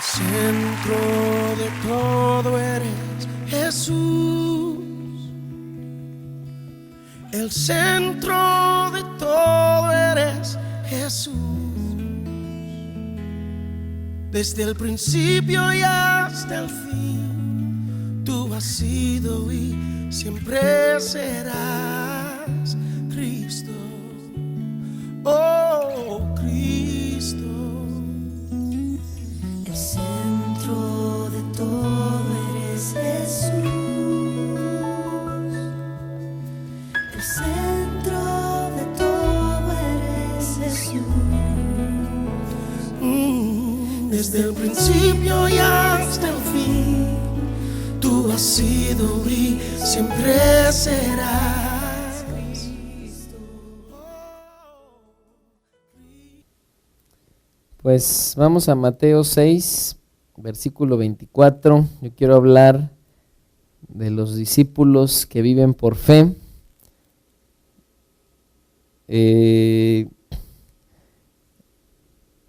Centro de todo eres Jesús, el centro de todo eres Jesús. Desde el principio y hasta el fin, tú has sido y siempre serás Cristo, oh Cristo. El centro de todo eres Jesús, el centro de todo eres Jesús. Desde el principio y hasta el fin, tú has sido y siempre serás Cristo. Pues vamos a Mateo 6, versículo 24. Yo quiero hablar de los discípulos que viven por fe.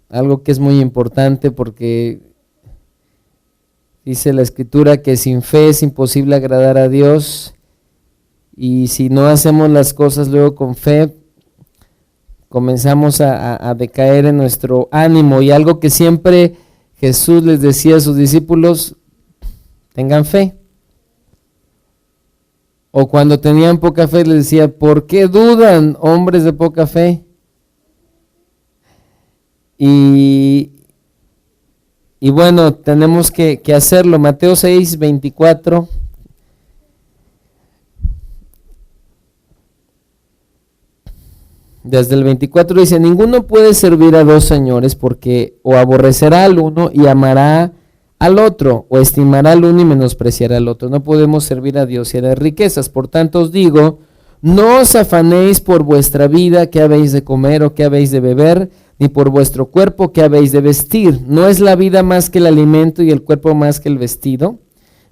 Algo que es muy importante porque dice la Escritura que sin fe es imposible agradar a Dios, y si no hacemos las cosas luego con fe, comenzamos a decaer en nuestro ánimo. Y algo que siempre Jesús les decía a sus discípulos: tengan fe. O cuando tenían poca fe les decía: ¿por qué dudan, hombres de poca fe? Y bueno, tenemos que hacerlo. Mateo 6, 24. Desde el 24 dice: ninguno puede servir a dos señores, porque o aborrecerá al uno y amará al otro, o estimará al uno y menospreciará al otro. No podemos servir a Dios y a las riquezas. Por tanto os digo, no os afanéis por vuestra vida, qué habéis de comer o qué habéis de beber, ni por vuestro cuerpo, qué habéis de vestir. ¿No es la vida más que el alimento y el cuerpo más que el vestido?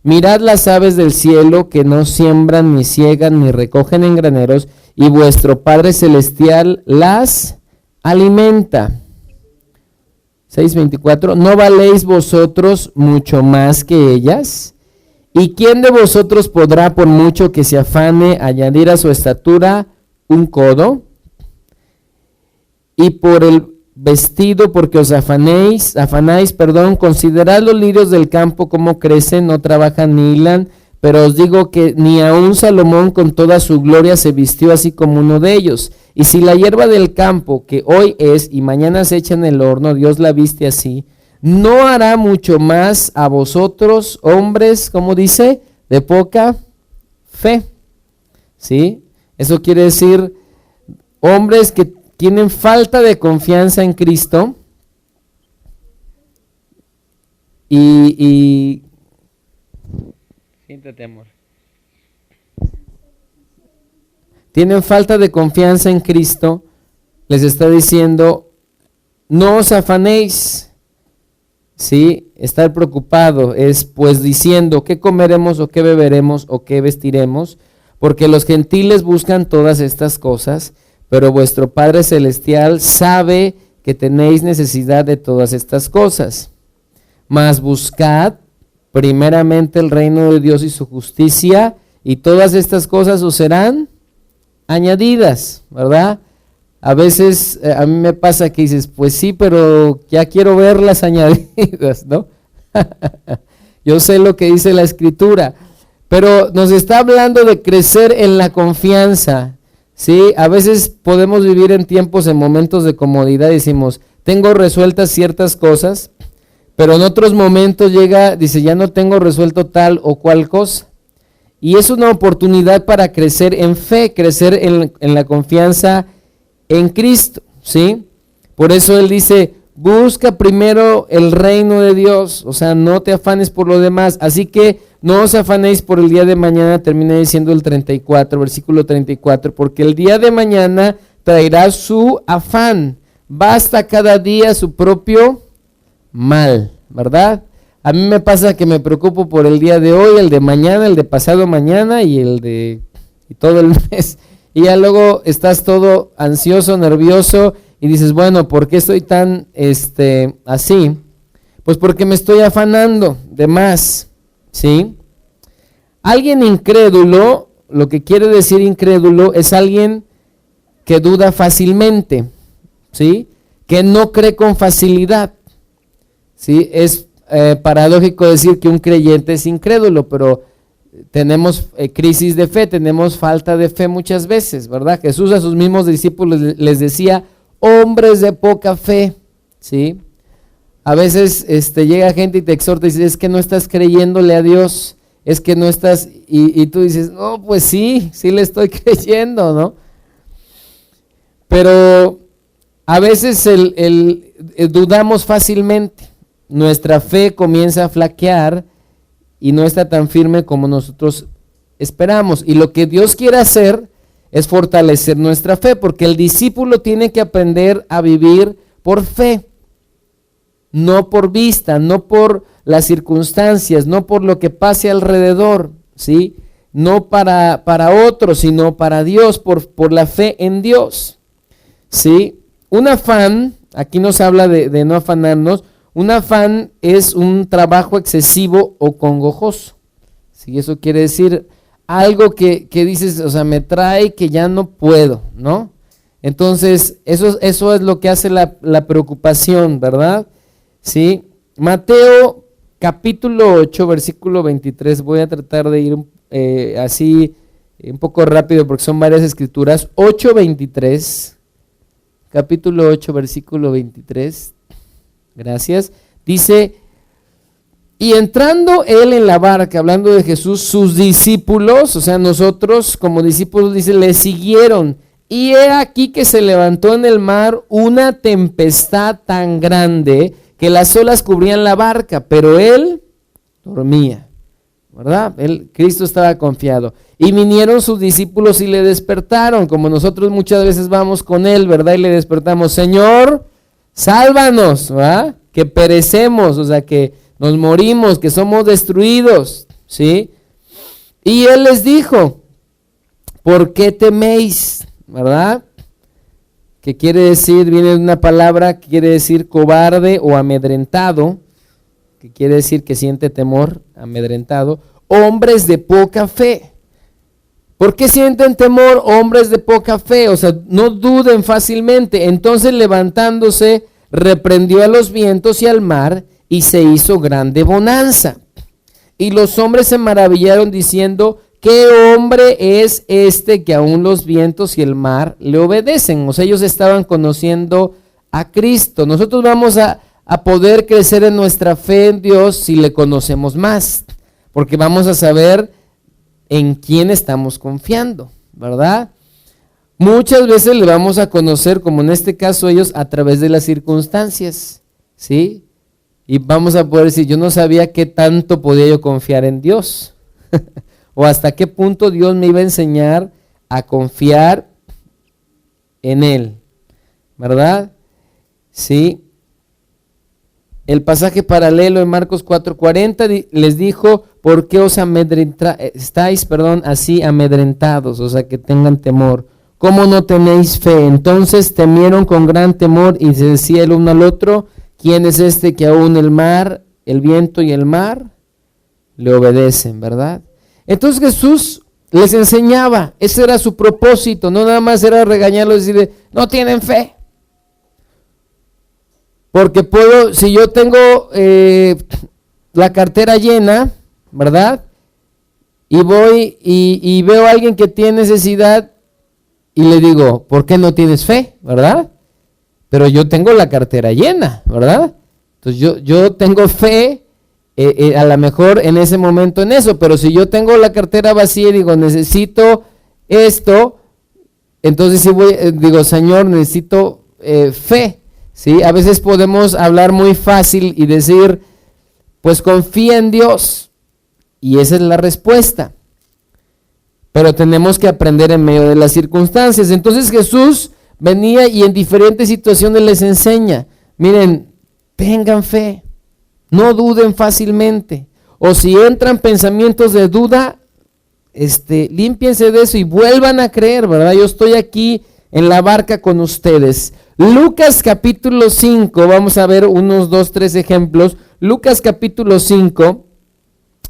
Mirad las aves del cielo, que no siembran, ni siegan, ni recogen en graneros, y vuestro Padre Celestial las alimenta. 6:24, ¿no valéis vosotros mucho más que ellas? ¿Y quién de vosotros podrá, por mucho que se afane, añadir a su estatura un codo? Y por el vestido, porque os afanáis, considerad los lirios del campo cómo crecen, no trabajan ni hilan, pero os digo que ni aun Salomón con toda su gloria se vistió así como uno de ellos. Y si la hierba del campo, que hoy es y mañana se echa en el horno, Dios la viste así, ¿no hará mucho más a vosotros, hombres, como dice, de poca fe? ¿Sí? Eso quiere decir hombres que tienen falta de confianza en Cristo y siéntate, amor. Tienen falta de confianza en Cristo. Les está diciendo: no os afanéis. ¿Sí? Estar preocupado es pues diciendo: ¿qué comeremos o qué beberemos o qué vestiremos? Porque los gentiles buscan todas estas cosas, pero vuestro Padre Celestial sabe que tenéis necesidad de todas estas cosas. Mas buscad primeramente el reino de Dios y su justicia, y todas estas cosas os serán añadidas, ¿verdad? A veces a mí me pasa que dices: pues sí, pero ya quiero ver las añadidas, ¿no? Yo sé lo que dice la Escritura, pero nos está hablando de crecer en la confianza. Sí, a veces podemos vivir en tiempos, en momentos de comodidad, decimos: tengo resueltas ciertas cosas, pero en otros momentos dice: ya no tengo resuelto tal o cual cosa. Y es una oportunidad para crecer en fe, crecer en la confianza en Cristo, ¿sí? Por eso Él dice: busca primero el reino de Dios, o sea, no te afanes por lo demás. Así que no os afanéis por el día de mañana, termina diciendo el 34, versículo 34, porque el día de mañana traerá su afán, basta cada día su propio mal, ¿verdad? A mí me pasa que me preocupo por el día de hoy, el de mañana, el de pasado mañana y todo el mes. Y ya luego estás todo ansioso, nervioso y dices: bueno, ¿por qué estoy tan así? Pues porque me estoy afanando de más, ¿sí? Alguien incrédulo, lo que quiere decir incrédulo, es alguien que duda fácilmente, ¿sí? Que no cree con facilidad, ¿sí? Es paradójico decir que un creyente es incrédulo, pero tenemos crisis de fe, tenemos falta de fe muchas veces, ¿verdad? Jesús a sus mismos discípulos les decía, hombres de poca fe, ¿sí? A veces llega gente y te exhorta y dice, es que no estás creyéndole a Dios, es que no estás, y tú dices, no, pues sí le estoy creyendo, ¿no? Pero a veces dudamos fácilmente, nuestra fe comienza a flaquear y no está tan firme como nosotros esperamos. Y lo que Dios quiere hacer es fortalecer nuestra fe, porque el discípulo tiene que aprender a vivir por fe, no por vista, no por las circunstancias, no por lo que pase alrededor, ¿sí? No para otros, sino para Dios, por la fe en Dios, ¿sí? Un afán, aquí nos habla de no afanarnos. Un afán es un trabajo excesivo o congojoso, ¿sí? Eso quiere decir algo que dices, o sea, me trae que ya no puedo, ¿no? Entonces, eso es lo que hace la preocupación, ¿verdad? ¿Sí? Mateo capítulo 8, versículo 23, voy a tratar de ir así un poco rápido porque son varias escrituras. 8:23, capítulo 8, versículo 23. Gracias. Dice, y entrando él en la barca, hablando de Jesús, sus discípulos, o sea, nosotros como discípulos, dice, le siguieron. Y he aquí que se levantó en el mar una tempestad tan grande que las olas cubrían la barca, pero él dormía, ¿verdad? Cristo estaba confiado. Y vinieron sus discípulos y le despertaron, como nosotros muchas veces vamos con él, ¿verdad? Y le despertamos, Señor, sálvanos, ¿verdad? Que perecemos, o sea, que nos morimos, que somos destruidos, ¿sí? Y él les dijo, ¿por qué teméis? ¿Verdad? Que quiere decir, viene de una palabra que quiere decir cobarde o amedrentado, que quiere decir que siente temor, amedrentado, hombres de poca fe. ¿Por qué sienten temor hombres de poca fe? O sea, no duden fácilmente. Entonces levantándose, reprendió a los vientos y al mar y se hizo grande bonanza. Y los hombres se maravillaron diciendo, ¿qué hombre es este que aún los vientos y el mar le obedecen? O sea, ellos estaban conociendo a Cristo. Nosotros vamos a poder crecer en nuestra fe en Dios si le conocemos más, porque vamos a saber en quién estamos confiando, ¿verdad? Muchas veces le vamos a conocer, como en este caso ellos, a través de las circunstancias, ¿sí? Y vamos a poder decir, yo no sabía qué tanto podía yo confiar en Dios, o hasta qué punto Dios me iba a enseñar a confiar en Él, ¿verdad? Sí. El pasaje paralelo en Marcos 4:40 les dijo, ¿por qué os estáis así amedrentados? O sea, que tengan temor. ¿Cómo no tenéis fe? Entonces temieron con gran temor y se decía el uno al otro, ¿quién es este que aún el mar, el viento y el mar le obedecen? ¿Verdad? Entonces Jesús les enseñaba, ese era su propósito, no nada más era regañarlos y decirle, no tienen fe. Porque si yo tengo la cartera llena, ¿verdad? Y voy y veo a alguien que tiene necesidad y le digo, ¿por qué no tienes fe? ¿Verdad? Pero yo tengo la cartera llena, ¿verdad? Entonces yo tengo fe, a lo mejor en ese momento en eso, pero si yo tengo la cartera vacía y digo, necesito esto, entonces sí digo, Señor, necesito fe. ¿Sí? A veces podemos hablar muy fácil y decir, pues confía en Dios, y esa es la respuesta, pero tenemos que aprender en medio de las circunstancias. Entonces Jesús venía y en diferentes situaciones les enseña, miren, tengan fe, no duden fácilmente, o si entran pensamientos de duda, límpiense de eso y vuelvan a creer, ¿verdad? Yo estoy aquí en la barca con ustedes. Lucas capítulo 5, vamos a ver unos 2, 3 ejemplos. Lucas capítulo 5,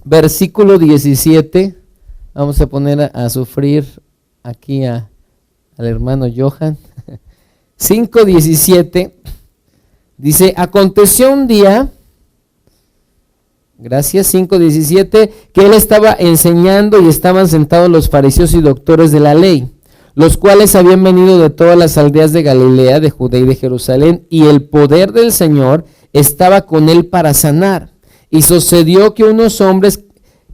versículo 17. Vamos a poner a sufrir aquí al hermano Johan. 5:17. Dice, aconteció un día, gracias, 5:17, que él estaba enseñando y estaban sentados los fariseos y doctores de la ley, los cuales habían venido de todas las aldeas de Galilea, de Judea y de Jerusalén, y el poder del Señor estaba con él para sanar. Y sucedió que unos hombres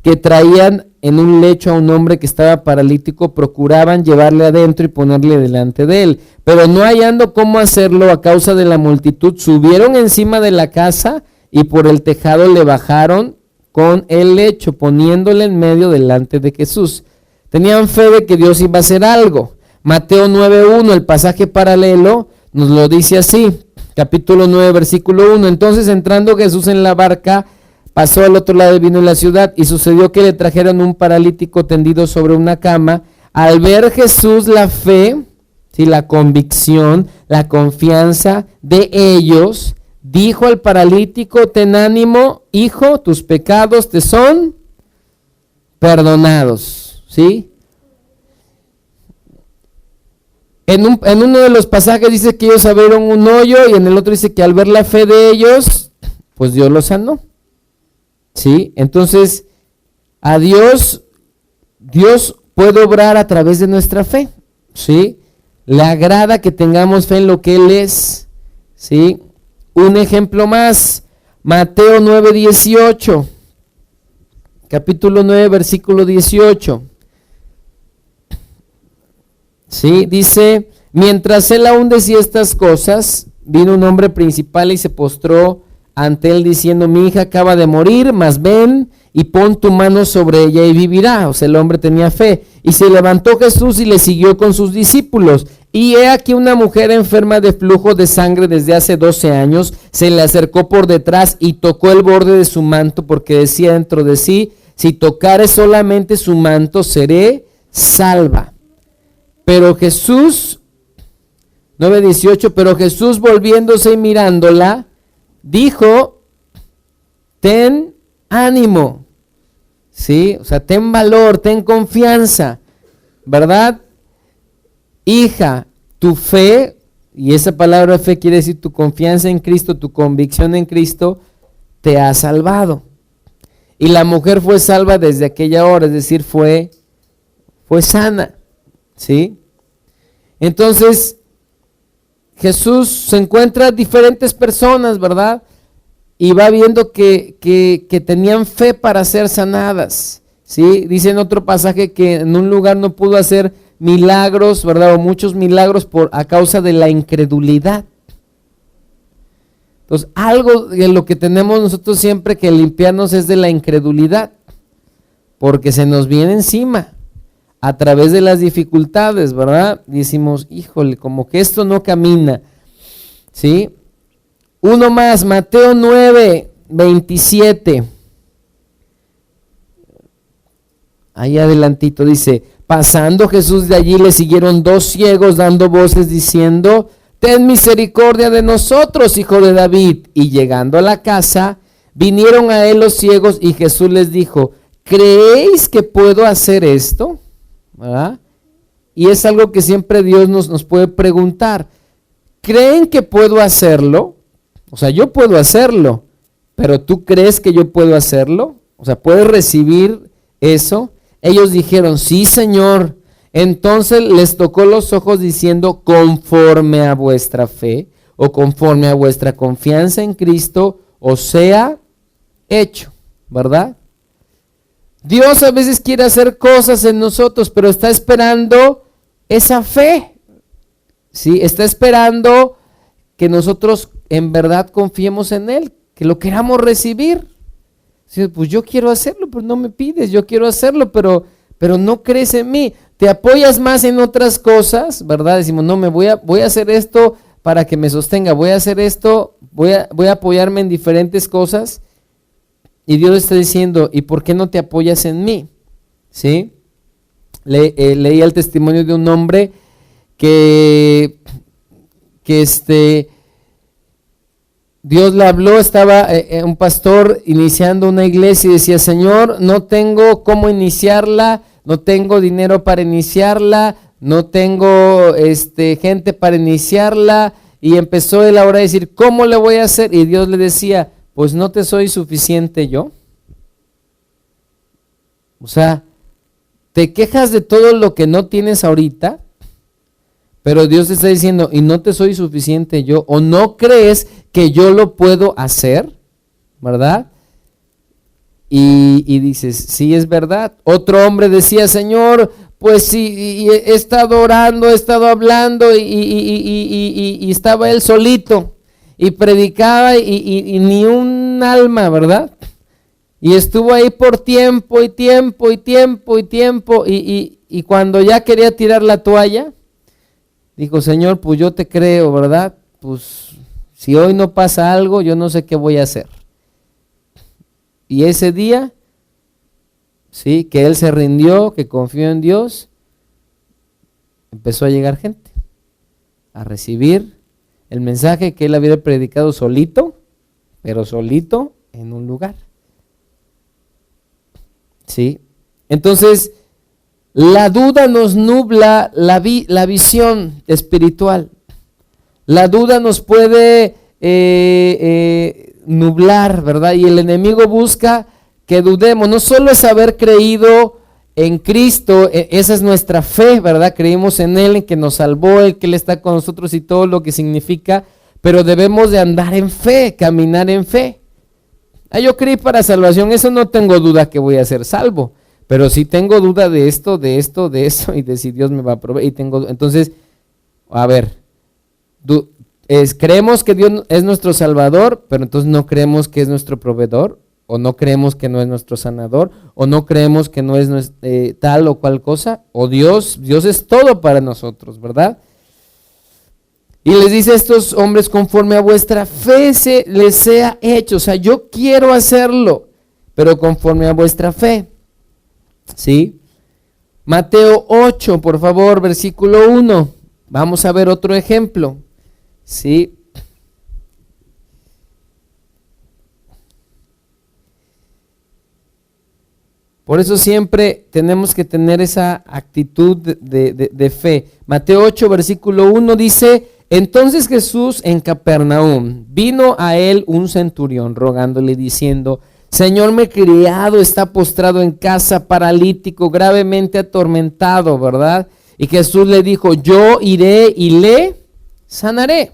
que traían en un lecho a un hombre que estaba paralítico procuraban llevarle adentro y ponerle delante de él, pero no hallando cómo hacerlo a causa de la multitud, subieron encima de la casa y por el tejado le bajaron con el lecho, poniéndole en medio delante de Jesús. Tenían fe de que Dios iba a hacer algo. Mateo 9:1, el pasaje paralelo, nos lo dice así, capítulo 9, versículo 1. Entonces, entrando Jesús en la barca, pasó al otro lado y vino a la ciudad, y sucedió que le trajeron un paralítico tendido sobre una cama. Al ver Jesús la fe, ¿sí?, la convicción, la confianza de ellos, dijo al paralítico, ten ánimo, hijo, tus pecados te son perdonados, ¿sí? En uno de los pasajes dice que ellos abrieron un hoyo, y en el otro dice que al ver la fe de ellos, pues Dios los sanó. ¿Sí? Entonces, a Dios puede obrar a través de nuestra fe, ¿sí? Le agrada que tengamos fe en lo que Él es, ¿sí? Un ejemplo más, Mateo 9:18, capítulo 9, versículo 18, ¿sí? Dice, mientras él aún decía estas cosas, vino un hombre principal y se postró ante él diciendo, mi hija acaba de morir, mas ven y pon tu mano sobre ella y vivirá. O sea, el hombre tenía fe. Y se levantó Jesús y le siguió con sus discípulos. Y he aquí una mujer enferma de flujo de sangre desde hace 12 años, se le acercó por detrás y tocó el borde de su manto, porque decía dentro de sí, si tocare solamente su manto, seré salva. Pero Jesús, 9:18, pero Jesús volviéndose y mirándola, dijo, ten ánimo, ¿sí? O sea, ten valor, ten confianza, ¿verdad? Hija, tu fe, y esa palabra fe quiere decir tu confianza en Cristo, tu convicción en Cristo, te ha salvado. Y la mujer fue salva desde aquella hora, es decir, fue sana, ¿sí? Entonces, Jesús se encuentra diferentes personas, ¿verdad? Y va viendo que tenían fe para ser sanadas, ¿sí? Dice en otro pasaje que en un lugar no pudo hacer milagros, ¿verdad? O muchos milagros a causa de la incredulidad. Entonces, algo de lo que tenemos nosotros siempre que limpiarnos es de la incredulidad, porque se nos viene encima a través de las dificultades, ¿verdad? Decimos, híjole, como que esto no camina, ¿sí? Uno más, Mateo 9:27. Ahí adelantito dice, pasando Jesús de allí le siguieron 2 ciegos dando voces diciendo, ten misericordia de nosotros, hijo de David. Y llegando a la casa, vinieron a él los ciegos y Jesús les dijo, ¿creéis que puedo hacer esto? ¿Verdad? Y es algo que siempre Dios nos puede preguntar. ¿Creen que puedo hacerlo? O sea, yo puedo hacerlo, pero ¿tú crees que yo puedo hacerlo? O sea, ¿puedes recibir eso? Ellos dijeron, sí, Señor. Entonces les tocó los ojos diciendo, conforme a vuestra fe o conforme a vuestra confianza en Cristo, os sea hecho, ¿verdad? Dios a veces quiere hacer cosas en nosotros, pero está esperando esa fe, ¿sí? Está esperando que nosotros en verdad confiemos en Él, que lo queramos recibir. ¿Sí? Pues yo quiero hacerlo, pero no me pides, yo quiero hacerlo, pero no crees en mí. Te apoyas más en otras cosas, ¿verdad? Decimos, no, voy a hacer esto para que me sostenga, voy a hacer esto, voy a apoyarme en diferentes cosas. Y Dios está diciendo, ¿y por qué no te apoyas en mí? ¿Sí? Leí el testimonio de un hombre que Dios le habló, estaba un pastor iniciando una iglesia y decía, Señor, no tengo cómo iniciarla, no tengo dinero para iniciarla, no tengo gente para iniciarla, y empezó él ahora a decir, ¿cómo le voy a hacer? Y Dios le decía, pues no te soy suficiente yo. O sea, te quejas de todo lo que no tienes ahorita, pero Dios te está diciendo, y no te soy suficiente yo, o no crees que yo lo puedo hacer, ¿verdad? Y dices, sí, es verdad. Otro hombre decía, Señor, pues sí, he estado orando, he estado hablando, y estaba él solito, y predicaba, y ni un alma, ¿verdad? Y estuvo ahí por tiempo, y cuando ya quería tirar la toalla, dijo, Señor, pues yo te creo, ¿verdad? Pues si hoy no pasa algo, yo no sé qué voy a hacer. Y ese día, sí, que él se rindió, que confió en Dios, empezó a llegar gente a recibir el mensaje que él había predicado solito, pero solito en un lugar. Sí, entonces la duda nos nubla la visión espiritual. La duda nos puede nublar, ¿verdad? Y el enemigo busca que dudemos. No solo es haber creído en Cristo, esa es nuestra fe, ¿verdad? Creímos en Él, en que nos salvó, en que Él está con nosotros y todo lo que significa, pero debemos de andar en fe, caminar en fe. Yo creí para salvación, eso no tengo duda que voy a ser salvo, pero sí tengo duda de esto, de eso, y de si Dios me va a proveer, entonces, a ver, creemos que Dios es nuestro Salvador, pero entonces no creemos que es nuestro proveedor, o no creemos que no es nuestro sanador, o no creemos que no es tal o cual cosa, o Dios es todo para nosotros, ¿verdad? Y les dice a estos hombres, conforme a vuestra fe les sea hecho. O sea, yo quiero hacerlo, pero conforme a vuestra fe. ¿Sí? Mateo 8, por favor, versículo 1. Vamos a ver otro ejemplo. ¿Sí? Por eso siempre tenemos que tener esa actitud de fe. Mateo 8, versículo 1 dice, entonces Jesús en Capernaum, vino a él un centurión rogándole diciendo, Señor, mi criado está postrado en casa, paralítico, gravemente atormentado, ¿verdad? Y Jesús le dijo, yo iré y le sanaré.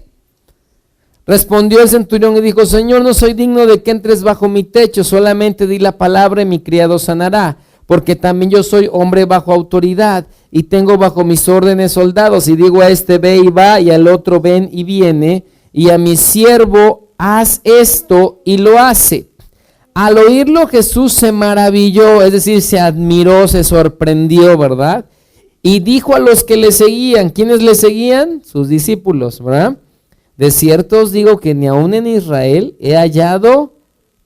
Respondió el centurión y dijo, Señor, no soy digno de que entres bajo mi techo, solamente di la palabra y mi criado sanará, porque también yo soy hombre bajo autoridad y tengo bajo mis órdenes soldados, y digo a este ve y va, y al otro ven y viene, y a mi siervo haz esto, y lo hace. Al oírlo Jesús se maravilló, es decir, se admiró, se sorprendió, ¿verdad? Y dijo a los que le seguían, ¿quiénes le seguían? Sus discípulos, ¿verdad? De cierto os digo que ni aun en Israel he hallado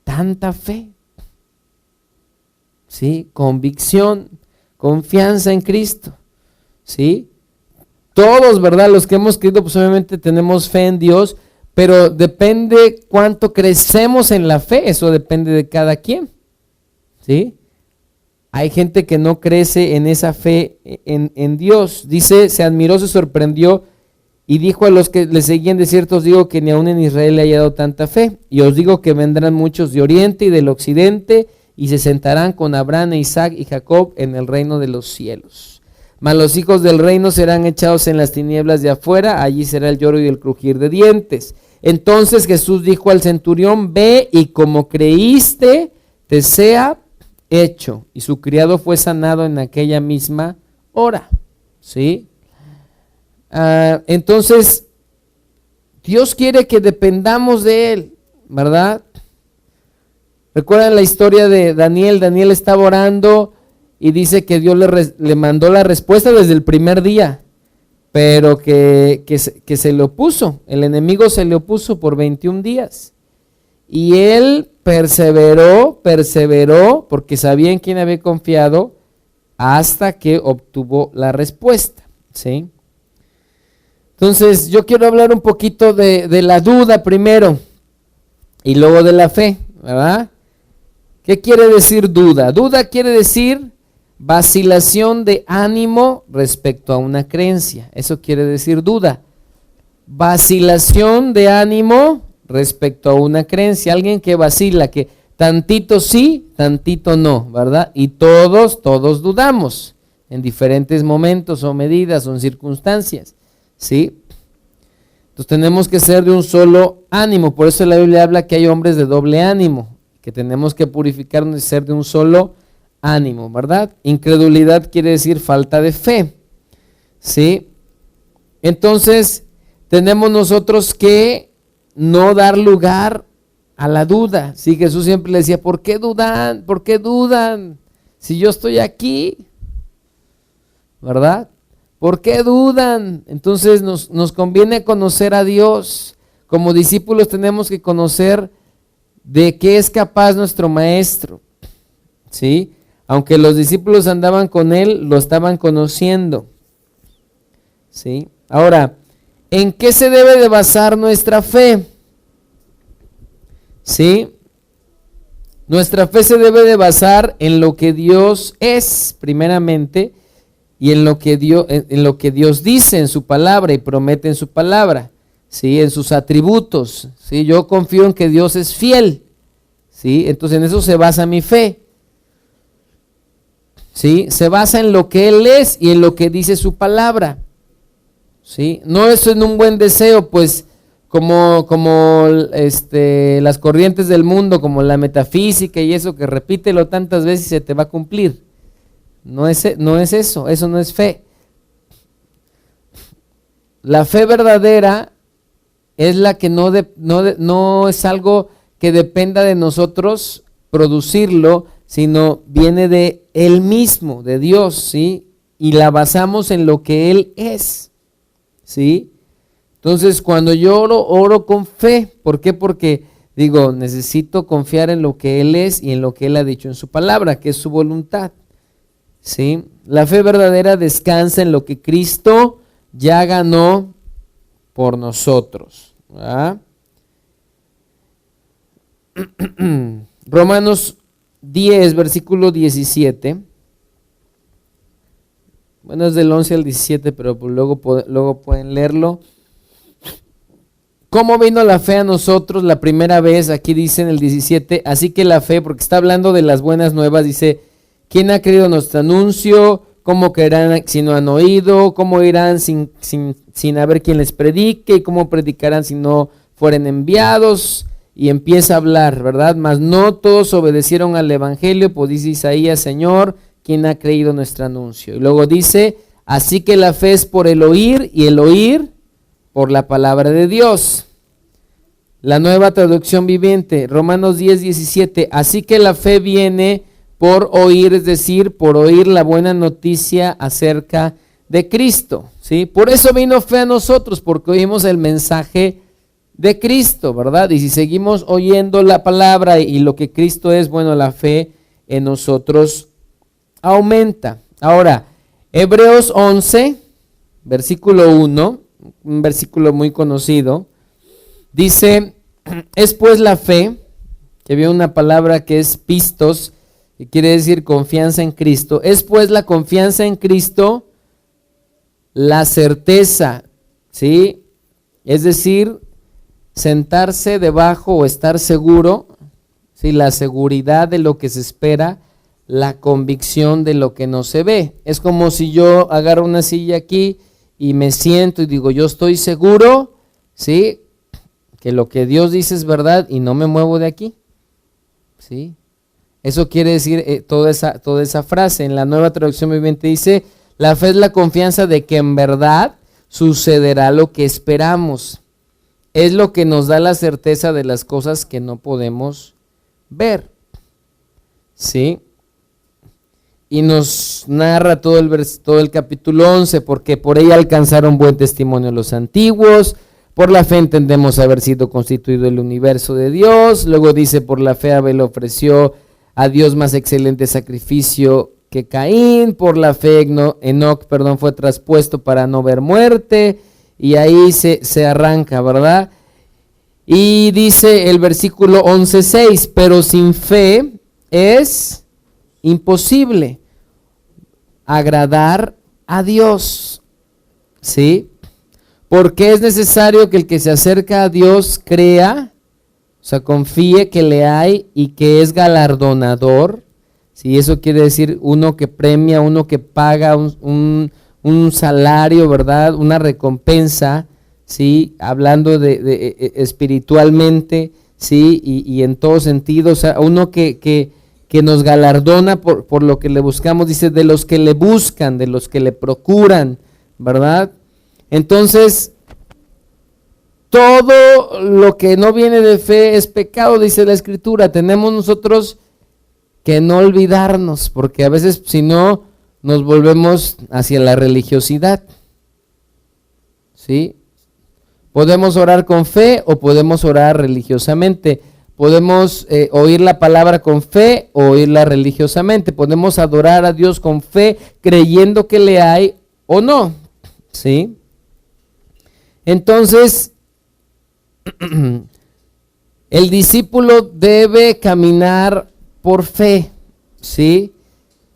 tanta fe. ¿Sí? Convicción, confianza en Cristo. ¿Sí? Todos, ¿verdad? Los que hemos creído, pues obviamente tenemos fe en Dios, pero depende cuánto crecemos en la fe, eso depende de cada quien. ¿Sí? Hay gente que no crece en esa fe en Dios. Dice, se admiró, se sorprendió y dijo a los que le seguían, de cierto os digo que ni aun en Israel he hallado tanta fe. Y os digo que vendrán muchos de oriente y del occidente y se sentarán con Abraham, Isaac y Jacob en el reino de los cielos. Mas los hijos del reino serán echados en las tinieblas de afuera, allí será el lloro y el crujir de dientes. Entonces Jesús dijo al centurión, ve y como creíste, te sea hecho. Y su criado fue sanado en aquella misma hora. ¿Sí? Entonces, Dios quiere que dependamos de Él, ¿verdad? ¿Recuerdan la historia de Daniel? Daniel estaba orando y dice que Dios le mandó la respuesta desde el primer día, pero que se le opuso, el enemigo se le opuso por 21 días. Y él perseveró, porque sabía en quién había confiado, hasta que obtuvo la respuesta, ¿sí? Entonces, yo quiero hablar un poquito de la duda primero. y luego de la fe, ¿verdad? ¿Qué quiere decir duda? Duda quiere decir vacilación de ánimo respecto a una creencia. Eso quiere decir duda. Vacilación de ánimo respecto a una creencia. Alguien que vacila, que tantito sí, tantito no, ¿verdad? Y todos dudamos en diferentes momentos o medidas o en circunstancias, ¿sí? Entonces tenemos que ser de un solo ánimo. Por eso la Biblia habla que hay hombres de doble ánimo, que tenemos que purificarnos y ser de un solo ánimo, ¿verdad? Incredulidad quiere decir falta de fe, ¿sí? Entonces tenemos nosotros que no dar lugar a la duda. Sí, Jesús siempre le decía, ¿por qué dudan? ¿Por qué dudan? Si yo estoy aquí, ¿verdad? ¿Por qué dudan? Entonces nos conviene conocer a Dios. Como discípulos tenemos que conocer de qué es capaz nuestro maestro, ¿sí? Aunque los discípulos andaban con él, lo estaban conociendo, ¿sí? Ahora, ¿en qué se debe de basar nuestra fe? ¿Sí? Nuestra fe se debe de basar en lo que Dios es, primeramente, y en lo que Dios dice en su palabra y promete en su palabra, ¿sí? En sus atributos, ¿sí? Yo confío en que Dios es fiel, ¿sí? Entonces en eso se basa mi fe, ¿sí? Se basa en lo que Él es y en lo que dice su palabra, ¿sí? No es en un buen deseo, pues como las corrientes del mundo, como la metafísica y eso, que repítelo tantas veces y se te va a cumplir. No es eso no es fe. La fe verdadera es la que no es algo que dependa de nosotros producirlo, sino viene de Él mismo, de Dios, ¿sí? Y la basamos en lo que Él es, ¿sí? Entonces, cuando yo oro con fe. ¿Por qué? Porque digo, necesito confiar en lo que Él es y en lo que Él ha dicho en su palabra, que es su voluntad, ¿sí? La fe verdadera descansa en lo que Cristo ya ganó por nosotros, ¿verdad? Romanos 10, versículo 17. Bueno, es del 11 al 17, pero luego pueden leerlo. ¿Cómo vino la fe a nosotros la primera vez? Aquí dice en el 17, así que la fe, porque está hablando de las buenas nuevas, dice, ¿quién ha creído nuestro anuncio? ¿Cómo creerán si no han oído? ¿Cómo irán sin haber quien les predique? ¿Y cómo predicarán si no fueren enviados? Y empieza a hablar, ¿verdad? Mas no todos obedecieron al evangelio, pues dice Isaías, Señor, ¿quién ha creído nuestro anuncio? Y luego dice, así que la fe es por el oír y el oír por la palabra de Dios. La Nueva Traducción Viviente, Romanos 10, 17, así que la fe viene por oír, es decir, por oír la buena noticia acerca de Cristo, ¿sí? Por eso vino fe a nosotros, porque oímos el mensaje de Cristo, ¿verdad? Y si seguimos oyendo la palabra y lo que Cristo es, bueno, la fe en nosotros aumenta. Ahora, Hebreos 11, versículo 1, un versículo muy conocido, dice, es pues la fe, que viene una palabra que es pistos, que quiere decir confianza en Cristo, es pues la confianza en Cristo, la certeza, ¿sí? Es decir, sentarse debajo o estar seguro, ¿sí? La seguridad de lo que se espera, la convicción de lo que no se ve. Es como si yo agarro una silla aquí y me siento y digo, yo estoy seguro, ¿sí? Que lo que Dios dice es verdad y no me muevo de aquí, ¿sí? Eso quiere decir toda esa frase. En la Nueva Traducción Viviente dice, la fe es la confianza de que en verdad sucederá lo que esperamos. Es lo que nos da la certeza de las cosas que no podemos ver, ¿sí? Y nos narra todo el capítulo 11, porque por ella alcanzaron buen testimonio los antiguos, por la fe entendemos haber sido constituido el universo de Dios, luego dice, por la fe Abel ofreció a Dios más excelente sacrificio que Caín, por la fe Enoc fue traspuesto para no ver muerte, y ahí se arranca, ¿verdad? Y dice el versículo 11:6, pero sin fe es imposible agradar a Dios, ¿sí? Porque es necesario que el que se acerca a Dios crea, o sea, confíe que le hay y que es galardonador, ¿sí? Eso quiere decir uno que premia, uno que paga un salario, ¿verdad? Una recompensa, ¿sí? Hablando de espiritualmente, ¿sí? Y en todo sentido, o sea, uno que nos galardona por lo que le buscamos, dice, de los que le buscan, de los que le procuran, ¿verdad? Entonces, todo lo que no viene de fe es pecado, dice la Escritura. Tenemos nosotros que no olvidarnos, porque a veces si no, nos volvemos hacia la religiosidad, ¿sí? Podemos orar con fe o podemos orar religiosamente. Podemos oír la palabra con fe o oírla religiosamente. Podemos adorar a Dios con fe, creyendo que le hay o no, ¿sí? Entonces, el discípulo debe caminar por fe, ¿sí?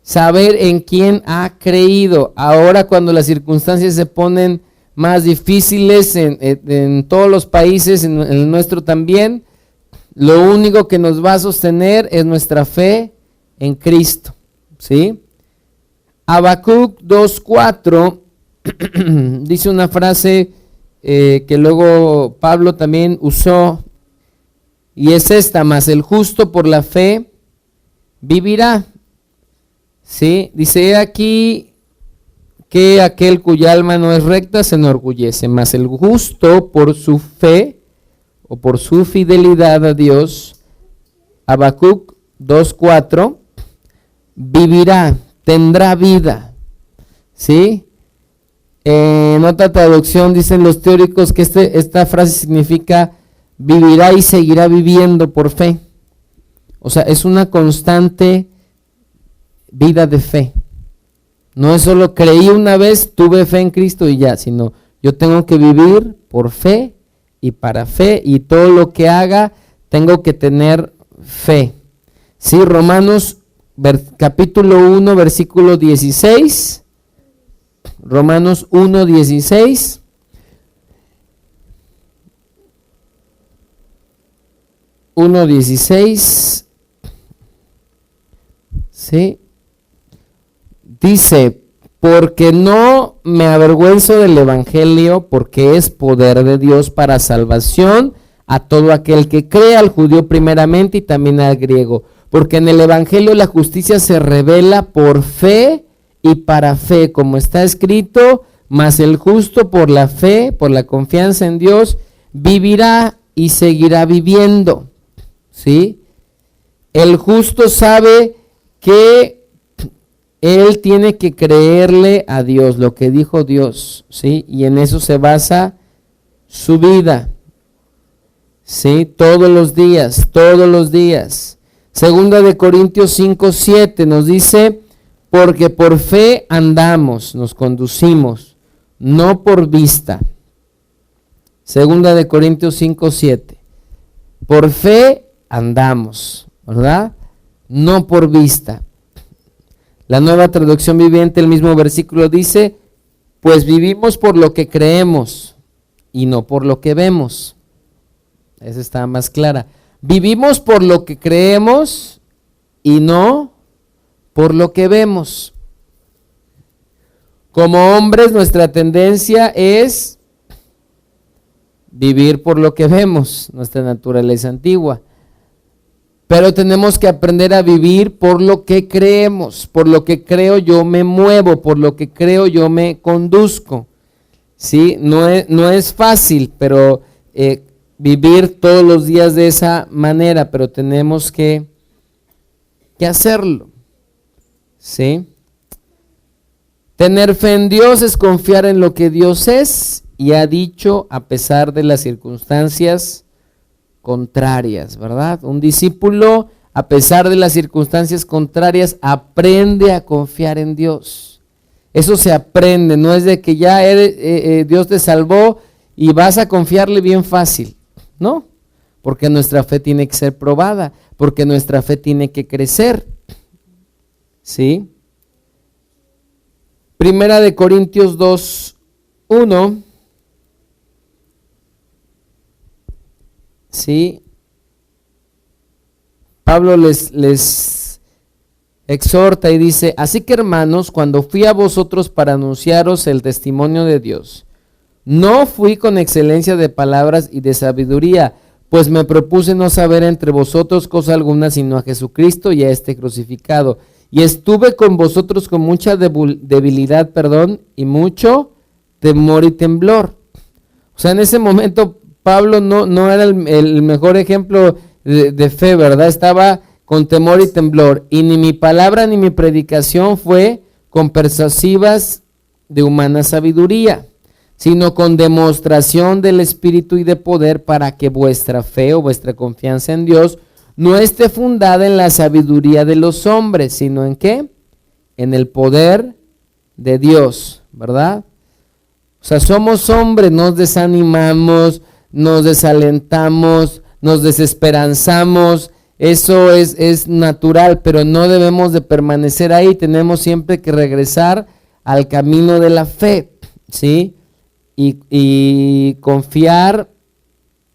Saber en quién ha creído. Ahora, cuando las circunstancias se ponen más difíciles en todos los países, en el nuestro también, lo único que nos va a sostener es nuestra fe en Cristo, ¿sí? Habacuc 2:4 dice una frase que luego Pablo también usó, y es esta: mas el justo por la fe vivirá, ¿sí? Dice, he aquí que aquel cuya alma no es recta se enorgullece, mas el justo por su fe o por su fidelidad a Dios, Habacuc 2:4, vivirá, tendrá vida, ¿sí? En otra traducción dicen los teóricos que esta frase significa vivirá y seguirá viviendo por fe. O sea, es una constante vida de fe. No es solo creí una vez, tuve fe en Cristo y ya, sino yo tengo que vivir por fe y para fe, y todo lo que haga tengo que tener fe. Sí, Romanos capítulo 1, versículo 16. Romanos 1:16. ¿Sí? Dice, porque no me avergüenzo del evangelio, porque es poder de Dios para salvación a todo aquel que cree, al judío primeramente y también al griego. Porque en el evangelio la justicia se revela por fe y para fe, como está escrito, mas el justo por la fe, por la confianza en Dios, vivirá y seguirá viviendo, ¿sí? El justo sabe que él tiene que creerle a Dios, lo que dijo Dios, ¿sí? Y en eso se basa su vida, ¿sí? Todos los días. Segunda de Corintios 5:7 nos dice, porque por fe andamos, nos conducimos, no por vista. Segunda de Corintios 5:7. Por fe andamos, ¿verdad? No por vista. La Nueva Traducción Viviente, el mismo versículo dice, pues vivimos por lo que creemos y no por lo que vemos. Esa está más clara. Vivimos por lo que creemos y no por lo que vemos. Como hombres, nuestra tendencia es vivir por lo que vemos, nuestra naturaleza antigua. Pero tenemos que aprender a vivir por lo que creemos. Por lo que creo yo me muevo, por lo que creo yo me conduzco. ¿Sí? No es fácil, pero vivir todos los días de esa manera, pero tenemos que hacerlo. ¿Sí? Tener fe en Dios es confiar en lo que Dios es y ha dicho a pesar de las circunstancias contrarias, ¿verdad? Un discípulo, a pesar de las circunstancias contrarias, aprende a confiar en Dios. Eso se aprende, no es de que ya Dios te salvó y vas a confiarle bien fácil, ¿no? porque nuestra fe tiene que ser probada, porque nuestra fe tiene que crecer. ¿Sí? Primera de Corintios 2:1. ¿Sí? Pablo les exhorta y dice: así que, hermanos, cuando fui a vosotros para anunciaros el testimonio de Dios, no fui con excelencia de palabras y de sabiduría, pues me propuse no saber entre vosotros cosa alguna sino a Jesucristo y a este crucificado. Y estuve con vosotros con mucha debilidad, y mucho temor y temblor. O sea, en ese momento Pablo no era el mejor ejemplo de fe, ¿verdad? Estaba con temor y temblor. Y ni mi palabra ni mi predicación fue con persuasivas de humana sabiduría, sino con demostración del Espíritu y de poder, para que vuestra fe o vuestra confianza en Dios no esté fundada en la sabiduría de los hombres, sino ¿en qué? En el poder de Dios, ¿verdad? O sea, somos hombres, nos desanimamos, nos desalentamos, nos desesperanzamos, eso es natural, pero no debemos de permanecer ahí, tenemos siempre que regresar al camino de la fe, ¿sí? Y confiar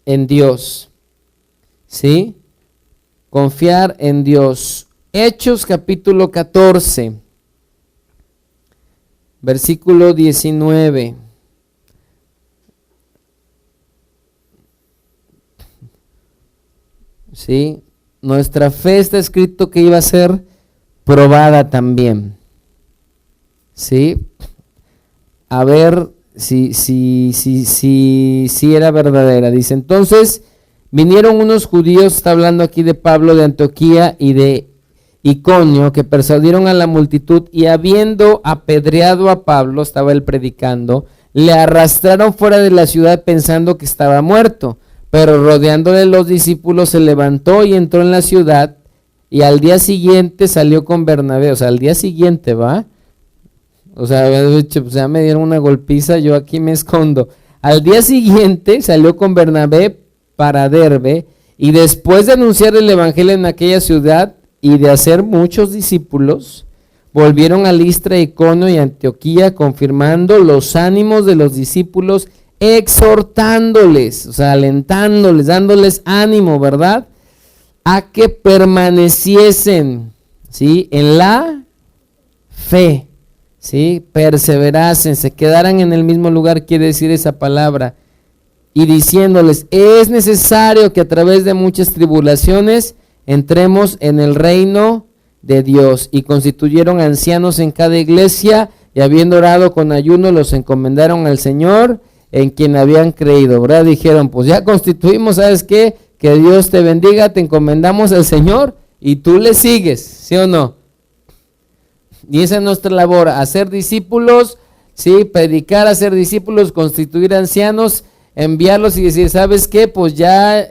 en Dios, ¿sí? Confiar en Dios. Hechos capítulo 14, versículo 19. ¿Sí? Nuestra fe, está escrito que iba a ser probada también. ¿Sí? A ver si era verdadera. Dice: entonces vinieron unos judíos, está hablando aquí de Pablo, de Antioquía y de Iconio, que persuadieron a la multitud, y habiendo apedreado a Pablo, estaba él predicando, le arrastraron fuera de la ciudad pensando que estaba muerto. Pero rodeándole los discípulos, se levantó y entró en la ciudad, y al día siguiente salió con Bernabé. O sea, al día siguiente, ¿va? O sea, ya me dieron una golpiza, yo aquí me escondo. Al día siguiente salió con Bernabé para Derbe, y después de anunciar el evangelio en aquella ciudad y de hacer muchos discípulos, volvieron a Listra, Iconio y Antioquía, confirmando los ánimos de los discípulos, exhortándoles, o sea, alentándoles, dándoles ánimo, ¿verdad? A que permaneciesen, ¿sí? En la fe, ¿sí? Perseverasen, se quedaran en el mismo lugar, quiere decir esa palabra. Y diciéndoles: es necesario que a través de muchas tribulaciones entremos en el reino de Dios. Y constituyeron ancianos en cada iglesia, y habiendo orado con ayuno, los encomendaron al Señor, en quien habían creído, ¿verdad? Dijeron: pues ya constituimos, ¿sabes qué? Que Dios te bendiga, te encomendamos al Señor y tú le sigues, ¿sí o no? Y esa es nuestra labor, hacer discípulos, ¿sí? Predicar, hacer discípulos, constituir ancianos, enviarlos y decir: ¿sabes qué? Pues ya,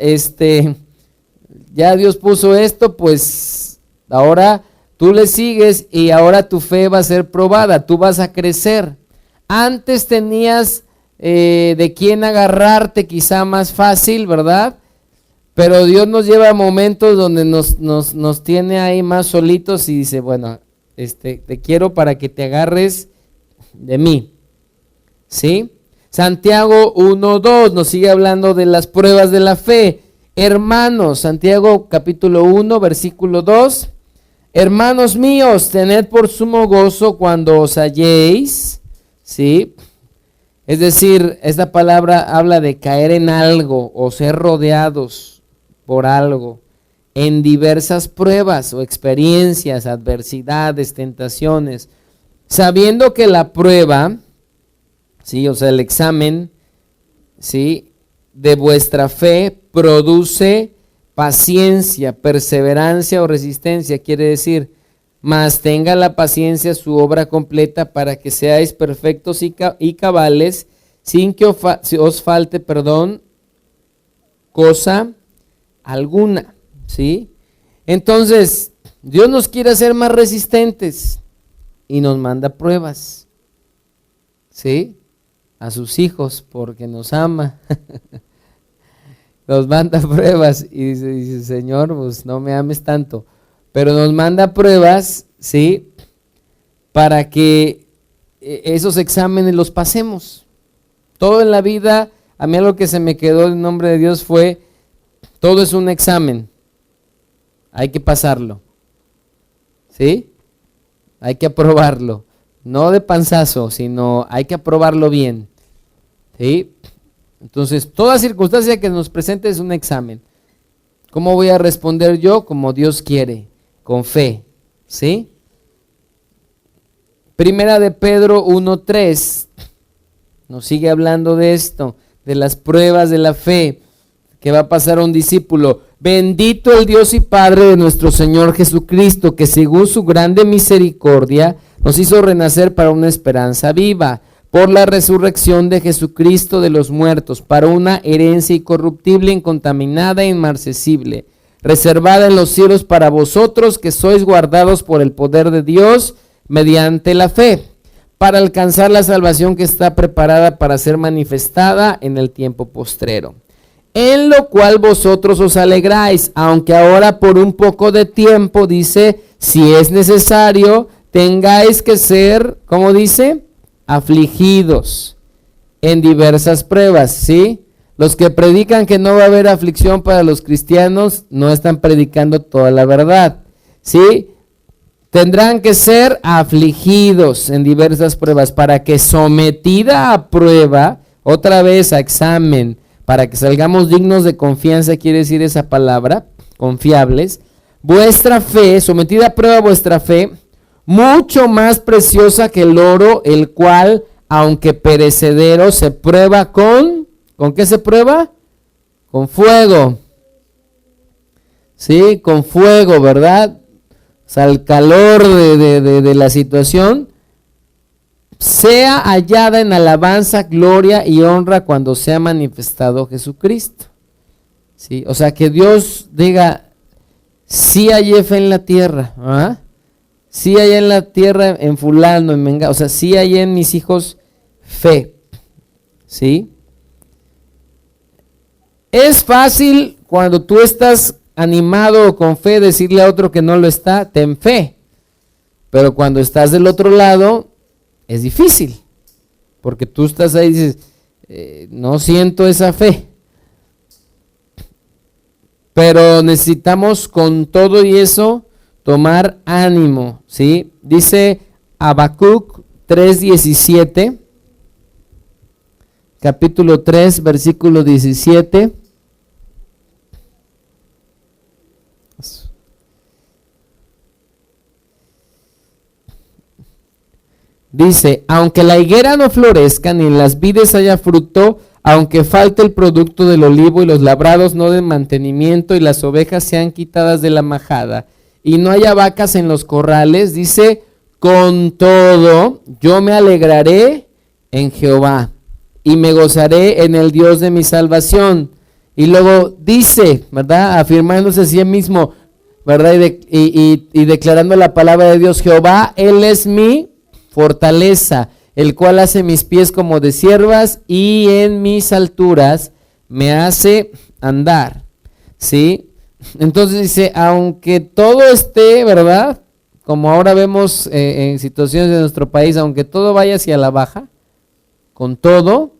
ya Dios puso esto, pues ahora tú le sigues y ahora tu fe va a ser probada, tú vas a crecer. Antes tenías de quién agarrarte, quizá más fácil, ¿verdad? Pero Dios nos lleva a momentos donde nos tiene ahí más solitos y dice: bueno, te quiero para que te agarres de mí, ¿sí? Santiago 1:2 nos sigue hablando de las pruebas de la fe. Hermanos, Santiago capítulo 1, versículo 2. Hermanos míos, tened por sumo gozo cuando os halléis, ¿sí? Es decir, esta palabra habla de caer en algo o ser rodeados por algo, en diversas pruebas o experiencias, adversidades, tentaciones, sabiendo que la prueba, ¿sí? O sea, el examen, ¿sí? De vuestra fe produce paciencia, perseverancia o resistencia, quiere decir: mas tenga la paciencia su obra completa, para que seáis perfectos y cabales, sin que os falte, cosa alguna, ¿sí? Entonces, Dios nos quiere hacer más resistentes y nos manda pruebas, ¿sí? A sus hijos, porque nos ama. nos manda pruebas y dice, Señor, pues no me ames tanto, pero nos manda pruebas, ¿sí? Para que esos exámenes los pasemos. Todo en la vida, a mí algo que se me quedó en nombre de Dios fue, todo es un examen, hay que pasarlo, ¿sí? Hay que aprobarlo, no de panzazo, sino hay que aprobarlo bien, ¿sí? Entonces, toda circunstancia que nos presente es un examen. ¿Cómo voy a responder yo? Como Dios quiere, con fe, ¿sí? Primera de Pedro 1:3 nos sigue hablando de esto, de las pruebas de la fe que va a pasar a un discípulo. Bendito el Dios y Padre de nuestro Señor Jesucristo, que según su grande misericordia nos hizo renacer para una esperanza viva, por la resurrección de Jesucristo de los muertos, para una herencia incorruptible, incontaminada e inmarcesible, reservada en los cielos para vosotros, que sois guardados por el poder de Dios mediante la fe, para alcanzar la salvación que está preparada para ser manifestada en el tiempo postrero. En lo cual vosotros os alegráis, aunque ahora por un poco de tiempo, dice, si es necesario, tengáis que ser, ¿cómo dice? Afligidos en diversas pruebas, ¿sí? Los que predican que no va a haber aflicción para los cristianos, no están predicando toda la verdad, ¿sí? Tendrán que ser afligidos en diversas pruebas, para que sometida a prueba, otra vez a examen, para que salgamos dignos de confianza, quiere decir esa palabra, confiables, vuestra fe, sometida a prueba vuestra fe, mucho más preciosa que el oro, el cual, aunque perecedero, se prueba ¿con qué se prueba? Con fuego, ¿sí? Con fuego, ¿verdad? O sea, el calor de la situación, sea hallada en alabanza, gloria y honra cuando sea manifestado Jesucristo, ¿sí? O sea, que Dios diga, sí hay fe en la tierra, ¿ah? Sí hay en la tierra, en fulano, en mengano, o sea, sí hay en mis hijos fe, ¿sí? Es fácil cuando tú estás animado o con fe decirle a otro que no lo está, ten fe, pero cuando estás del otro lado es difícil, porque tú estás ahí y dices, no siento esa fe, pero necesitamos con todo y eso tomar ánimo, ¿sí? Dice Habacuc 3:17, capítulo 3, versículo 17. Dice, aunque la higuera no florezca, ni en las vides haya fruto, aunque falte el producto del olivo y los labrados no den mantenimiento y las ovejas sean quitadas de la majada y no haya vacas en los corrales, dice, con todo yo me alegraré en Jehová y me gozaré en el Dios de mi salvación. Y luego dice, ¿verdad? Afirmándose a sí mismo, ¿verdad? Y declarando la palabra de Dios, Jehová, Él es mi fortaleza, el cual hace mis pies como de ciervas y en mis alturas me hace andar, ¿sí? Entonces dice, aunque todo esté, ¿verdad? Como ahora vemos en situaciones de nuestro país, aunque todo vaya hacia la baja, con todo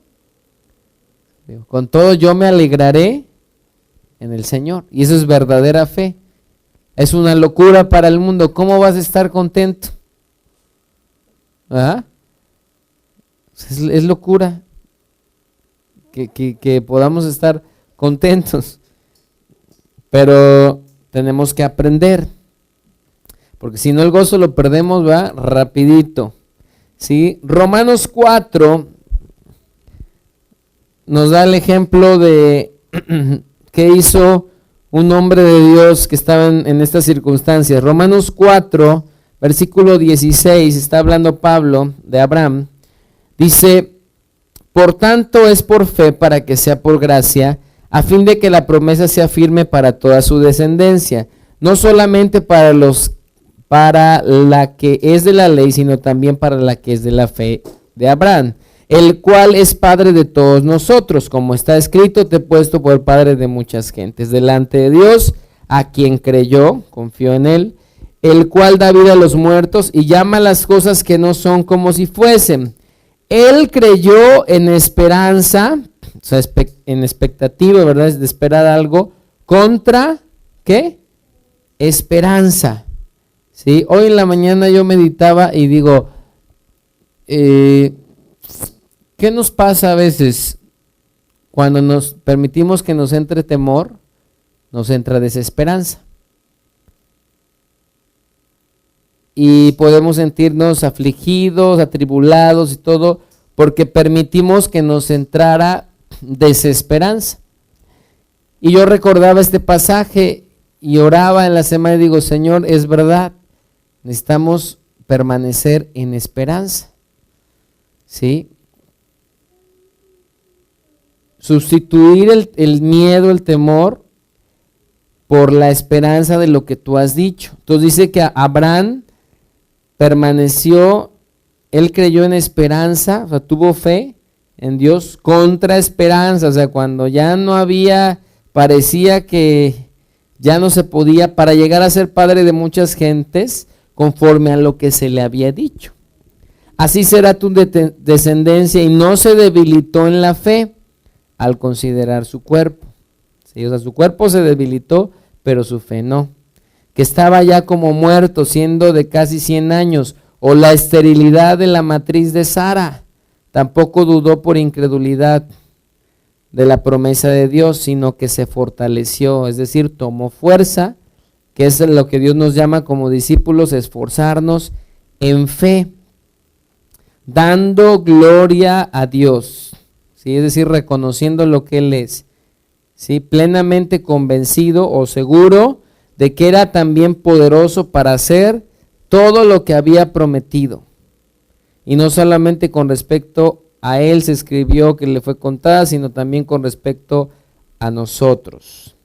yo me alegraré en el Señor. Y eso es verdadera fe. Es una locura para el mundo. ¿Cómo vas a estar contento? ¿Ah? Es locura que podamos estar contentos, pero tenemos que aprender, porque si no el gozo lo perdemos, va rapidito, ¿sí? Romanos 4 nos da el ejemplo de qué hizo un hombre de Dios que estaba en estas circunstancias. Romanos 4 versículo 16, está hablando Pablo de Abraham, dice, por tanto es por fe para que sea por gracia, a fin de que la promesa sea firme para toda su descendencia, no solamente para la que es de la ley, sino también para la que es de la fe de Abraham. el cual es Padre de todos nosotros, como está escrito, te he puesto por Padre de muchas gentes, delante de Dios, a quien creyó, confió en él, el cual da vida a los muertos y llama las cosas que no son como si fuesen. Él creyó en esperanza, o sea, en expectativa, ¿verdad? Es de esperar algo, contra, ¿qué? Esperanza. ¿Sí? Hoy en la mañana yo meditaba y digo, ¿qué nos pasa a veces cuando nos permitimos que nos entre temor? Nos entra desesperanza. Y podemos sentirnos afligidos, atribulados y todo, porque permitimos que nos entrara desesperanza. Y yo recordaba este pasaje y oraba en la semana y digo, Señor, es verdad, necesitamos permanecer en esperanza. ¿Sí? Sustituir el miedo, el temor, por la esperanza de lo que tú has dicho. Entonces dice que Abraham permaneció, él creyó en esperanza, o sea, tuvo fe en Dios contra esperanza, o sea, cuando ya no había, parecía que ya no se podía, para llegar a ser padre de muchas gentes, conforme a lo que se le había dicho. Así será tu descendencia, y no se debilitó en la fe al considerar su cuerpo. Sí, o sea, su cuerpo se debilitó, pero su fe no. Que estaba ya como muerto, siendo de casi 100 años, o la esterilidad de la matriz de Sara. Tampoco dudó por incredulidad de la promesa de Dios, sino que se fortaleció, es decir, tomó fuerza, que es lo que Dios nos llama como discípulos, esforzarnos en fe, dando gloria a Dios, ¿sí? Es decir, reconociendo lo que Él es, ¿sí? Plenamente convencido o seguro de que era también poderoso para hacer todo lo que había prometido. Y no solamente con respecto a él se escribió que le fue contada, sino también con respecto a nosotros,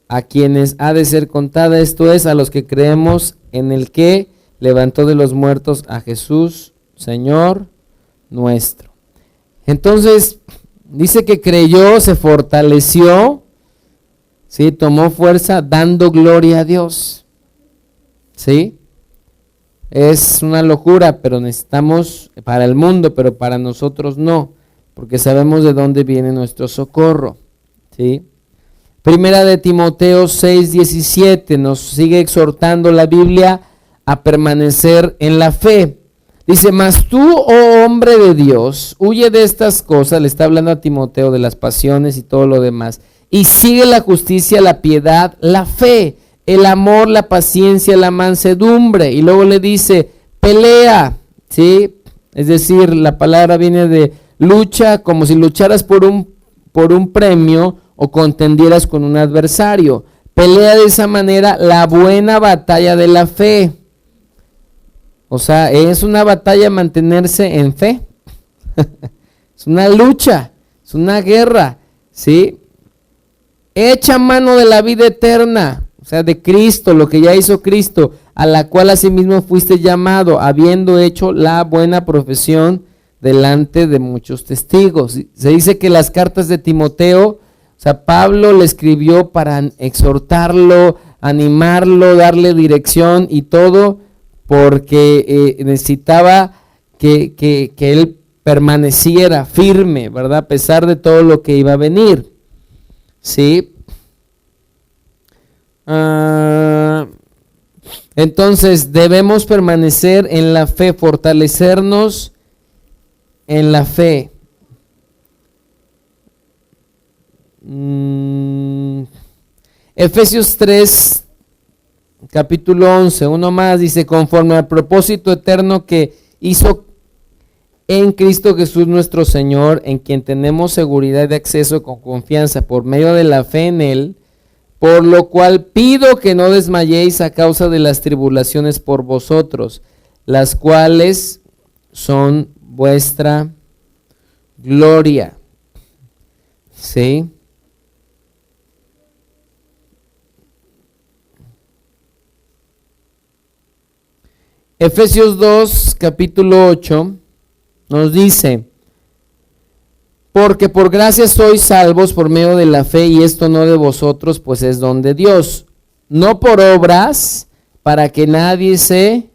a quienes ha de ser contada, esto es, a los que creemos en el que levantó de los muertos a Jesús, Señor nuestro. Entonces, dice que creyó, se fortaleció, ¿sí? Tomó fuerza dando gloria a Dios. ¿Sí? Es una locura, pero necesitamos para el mundo, pero para nosotros no, porque sabemos de dónde viene nuestro socorro. ¿Sí? Primera de Timoteo 6:17 nos sigue exhortando la Biblia a permanecer en la fe. Dice, mas tú, oh hombre de Dios, huye de estas cosas, le está hablando a Timoteo de las pasiones y todo lo demás, y sigue la justicia, la piedad, la fe, el amor, la paciencia, la mansedumbre. Y luego le dice, pelea, ¿sí? Es decir, la palabra viene de lucha, como si lucharas por un premio o contendieras con un adversario. Pelea de esa manera la buena batalla de la fe. O sea, es una batalla mantenerse en fe. Es una lucha, es una guerra, ¿sí? Echa mano de la vida eterna, o sea, de Cristo, lo que ya hizo Cristo, a la cual asimismo fuiste llamado, habiendo hecho la buena profesión delante de muchos testigos. Se dice que las cartas de Timoteo, o sea, Pablo le escribió para exhortarlo, animarlo, darle dirección y todo, porque necesitaba que él permaneciera firme, ¿verdad? A pesar de todo lo que iba a venir. ¿Sí? Entonces debemos permanecer en la fe, fortalecernos en la fe. Efesios 3, capítulo 11, uno más, dice, conforme al propósito eterno que hizo en Cristo Jesús nuestro Señor, en quien tenemos seguridad de acceso con confianza por medio de la fe en Él, por lo cual pido que no desmayéis a causa de las tribulaciones por vosotros, las cuales son vuestra gloria. ¿Sí? Efesios 2, capítulo 8, nos dice: porque por gracia sois salvos por medio de la fe, y esto no de vosotros, pues es don de Dios, no por obras, para que nadie se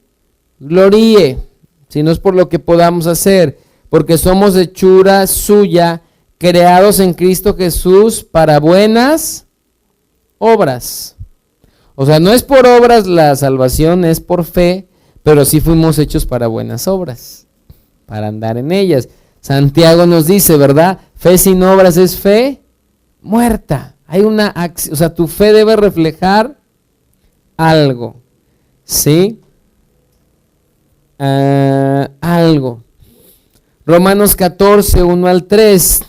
gloríe, sino es por lo que podamos hacer, porque somos hechura suya, creados en Cristo Jesús para buenas obras. O sea, no es por obras la salvación, es por fe, pero sí fuimos hechos para buenas obras, para andar en ellas. Santiago nos dice, ¿verdad? Fe sin obras es fe muerta. Hay una acción, o sea, tu fe debe reflejar algo, ¿sí? Algo. Romanos 14, 1 al 3,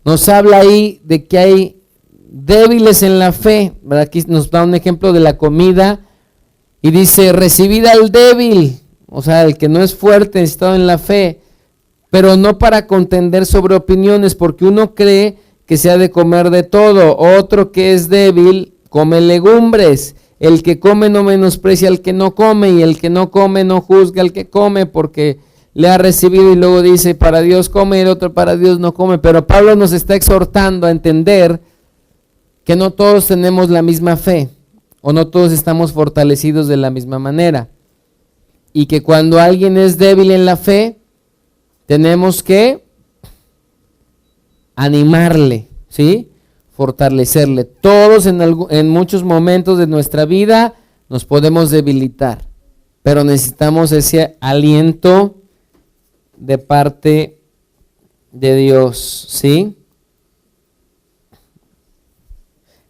nos habla ahí de que hay débiles en la fe, ¿verdad? Aquí nos da un ejemplo de la comida y dice: recibid al débil, o sea, el que no es fuerte, necesitado en la fe, pero no para contender sobre opiniones, porque uno cree que se ha de comer de todo, otro que es débil come legumbres, el que come no menosprecia al que no come, y el que no come no juzga al que come, porque le ha recibido. Y luego dice: para Dios come, y el otro: para Dios no come. Pero Pablo nos está exhortando a entender que no todos tenemos la misma fe, o no todos estamos fortalecidos de la misma manera, y que cuando alguien es débil en la fe, tenemos que animarle, ¿sí? Fortalecerle. Todos en muchos momentos de nuestra vida nos podemos debilitar, pero necesitamos ese aliento de parte de Dios, ¿sí?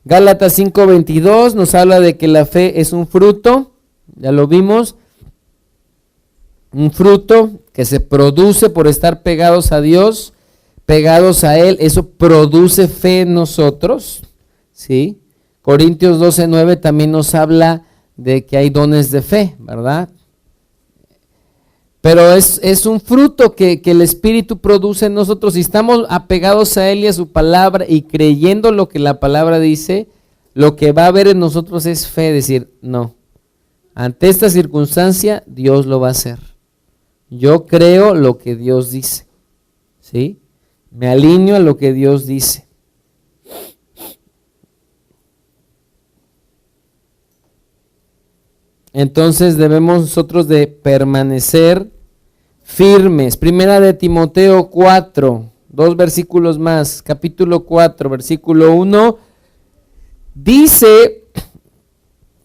Gálatas 5:22 nos habla de que la fe es un fruto, ya lo vimos, un fruto que se produce por estar pegados a Dios, pegados a Él. Eso produce fe en nosotros, ¿sí? Corintios 12:9 también nos habla de que hay dones de fe, ¿verdad? Pero es un fruto que el Espíritu produce en nosotros. Si estamos apegados a Él y a su palabra y creyendo lo que la palabra dice, lo que va a haber en nosotros es fe, decir: no, ante esta circunstancia Dios lo va a hacer. Yo creo lo que Dios dice, ¿sí? Me alineo a lo que Dios dice. Entonces debemos nosotros de permanecer firmes. Primera de Timoteo 4, 2 versículos más, capítulo 4, versículo 1, dice,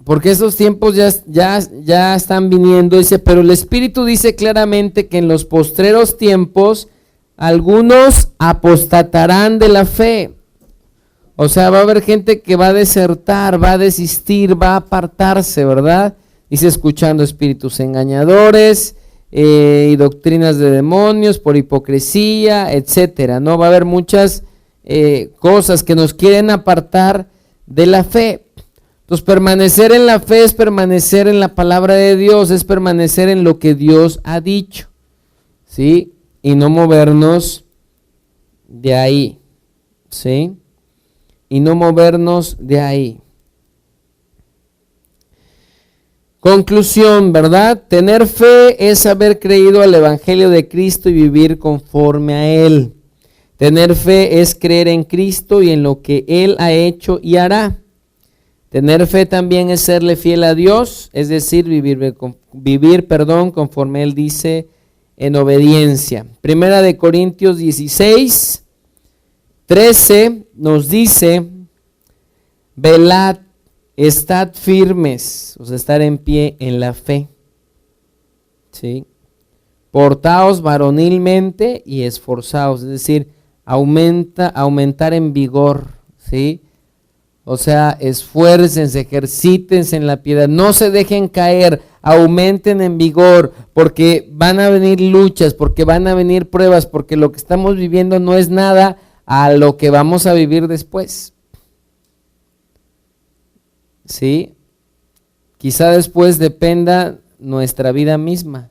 porque esos tiempos ya están viniendo, dice: pero el Espíritu dice claramente que en los postreros tiempos algunos apostatarán de la fe. O sea, va a haber gente que va a desertar, va a desistir, va a apartarse, ¿verdad? Dice: escuchando espíritus engañadores y doctrinas de demonios por hipocresía, etcétera, ¿no? Va a haber muchas cosas que nos quieren apartar de la fe. Entonces, permanecer en la fe es permanecer en la palabra de Dios, es permanecer en lo que Dios ha dicho, ¿sí? Y no movernos de ahí, ¿sí? Y no movernos de ahí. Conclusión, ¿verdad? Tener fe es haber creído al Evangelio de Cristo y vivir conforme a Él. Tener fe es creer en Cristo y en lo que Él ha hecho y hará. Tener fe también es serle fiel a Dios, es decir, vivir conforme Él dice, en obediencia. Primera de Corintios 16, 13 nos dice: velad, estad firmes, o sea, estar en pie en la fe, ¿sí? Portaos varonilmente y esforzaos, es decir, aumentar en vigor, ¿sí? O sea, esfuércense, ejercítense en la piedad, no se dejen caer, aumenten en vigor, porque van a venir luchas, porque van a venir pruebas, porque lo que estamos viviendo no es nada a lo que vamos a vivir después. ¿Sí? Quizá después dependa nuestra vida misma.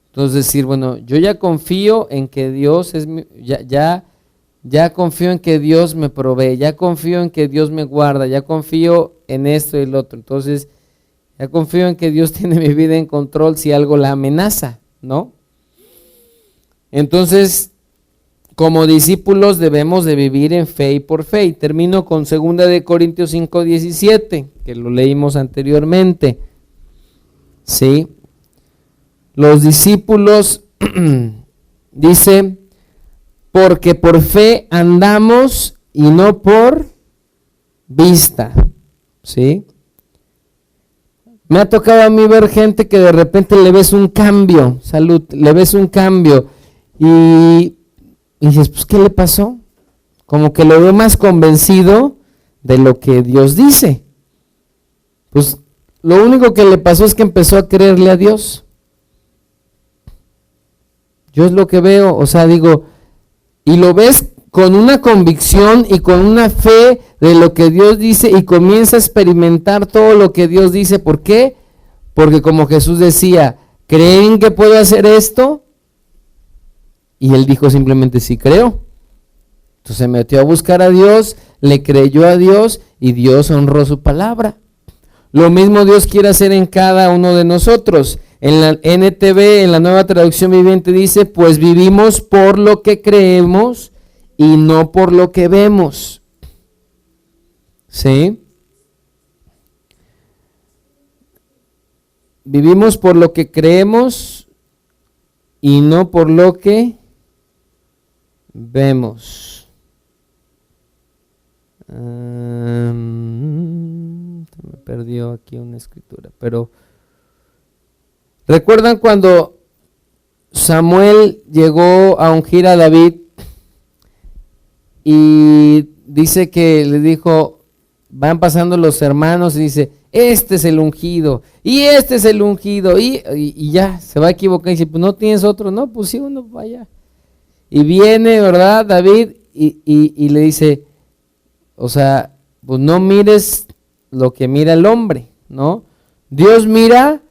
Entonces decir, bueno, yo ya confío en que Dios es mi, ya confío en que Dios me provee, ya confío en que Dios me guarda, ya confío en esto y el otro. Entonces, Ya confío en que Dios tiene mi vida en control si algo la amenaza, ¿no? Entonces, como discípulos debemos de vivir en fe y por fe. Y termino con 2 de Corintios 5:17, que lo leímos anteriormente. ¿Sí? Los discípulos, dice, porque por fe andamos y no por vista. ¿Sí? Me ha tocado a mí ver gente que de repente le ves un cambio, salud, le ves un cambio y dices, pues ¿qué le pasó? Como que lo veo más convencido de lo que Dios dice. Pues lo único que le pasó es que empezó a creerle a Dios. Yo es lo que veo, o sea, digo, y lo ves con una convicción y con una fe de lo que Dios dice y comienza a experimentar todo lo que Dios dice. ¿Por qué? Porque como Jesús decía, ¿creen que puedo hacer esto? Y él dijo simplemente, sí creo. Entonces se metió a buscar a Dios, le creyó a Dios y Dios honró su palabra. Lo mismo Dios quiere hacer en cada uno de nosotros. En la NTV, en la Nueva Traducción Viviente, dice, pues vivimos por lo que creemos y no por lo que vemos. ¿Sí? Vivimos por lo que creemos y no por lo que vemos. Se me perdió aquí una escritura, pero ¿recuerdan cuando Samuel llegó a ungir a David y dice que le dijo, van pasando los hermanos y dice, este es el ungido, y este es el ungido, y ya, se va a equivocar y dice, pues no tienes otro, no, pues sí, uno vaya. Y viene, ¿verdad, David? Y le dice, o sea, pues no mires lo que mira el hombre, ¿no? Dios mira